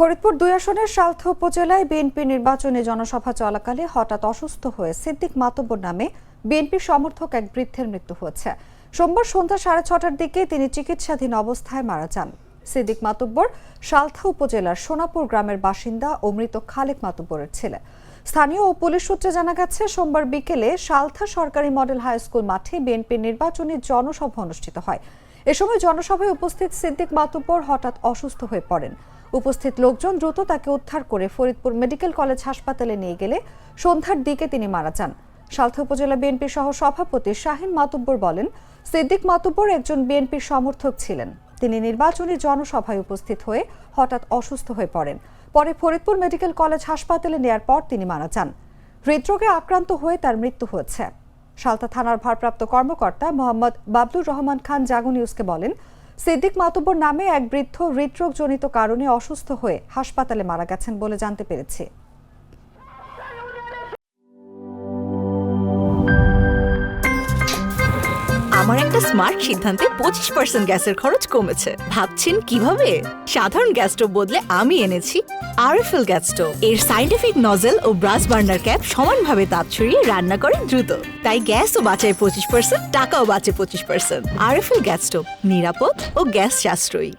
ফরিদপুর ২ আসনের সালথা উপজেলায় বিএনপি নির্বাচনী জনসভা চলাকালে হঠাৎ অসুস্থ হয়ে সিদ্দিক মাতুব্বর নামে বিএনপি সমর্থক এক বৃদ্ধের মৃত্যু হয়েছে। সোমবার সন্ধ্যা 6:30টার দিকে তিনি চিকিৎসাধীন অবস্থায় মারা যান। সিদ্দিক মাতুব্বর সালথা উপজেলার সোনাপুর গ্রামের বাসিন্দা ও মৃত খালেক মাতুব্বরের ছেলে। স্থানীয় ও পুলিশ সূত্রে জানা গেছে, সোমবার বিকেলে সালথা সরকারি মডেল হাই স্কুল মাঠে বিএনপির নির্বাচনী জনসভা অনুষ্ঠিত হয়। এ সময় জনসভায় উপস্থিত সিদ্দিক মাতুব্বর হঠাৎ অসুস্থ হয়ে পড়েন। উপস্থিত লোকজন দ্রুত তাকে উদ্ধার করে ফরিদপুর মেডিকেল কলেজ হাসপাতালে নিয়ে গেলে সন্ধ্যার দিকে তিনি মারা যান। সালথা উপজেলা বিএনপি সহ সভাপতি শাহিন মাতুব্বর বলেন, সিদ্দিক মাতুব্বর একজন বিএনপির সমর্থক ছিলেন। তিনি নির্বাচনী জনসভায় উপস্থিত হয়ে হঠাৎ অসুস্থ হয়ে পড়েন। পরে ফরিদপুর মেডিকেল কলেজ হাসপাতালে নেয়ার পর তিনি মারা যান। হৃদরোগে আক্রান্ত হয়ে তার মৃত্যু হয়েছে। সালথা থানার ভারপ্রাপ্ত কর্মকর্তা মোহাম্মদ বাবলুর রহমান খান জাগো নিউজকে বলেন, সিদ্দিক মাতুব্বর নামে এক বৃদ্ধ হৃদরোগজনিত কারণে অসুস্থ হয়ে হাসপাতালে মারা গেছেন বলে জানতে পেরেছি। আমার একটা স্মার্ট সিদ্ধান্তে 25% গ্যাসের খরচ কমেছে। ভাবছেন কিভাবে? সাধারণ গ্যাস স্টোভ বদলে আমি এনেছি আরএফএল গ্যাস স্টোভ। এর সাইন্টিফিক নজল ও ব্রাস বার্নার ক্যাপ সমানভাবে তাপ ছড়িয়ে রান্না করে দ্রুত। তাই গ্যাসও বাঁচায় 25%, টাকাও বাঁচে 25%। আরএফএল গ্যাস স্টোভ নিরাপদ ও গ্যাস সাশ্রয়ী।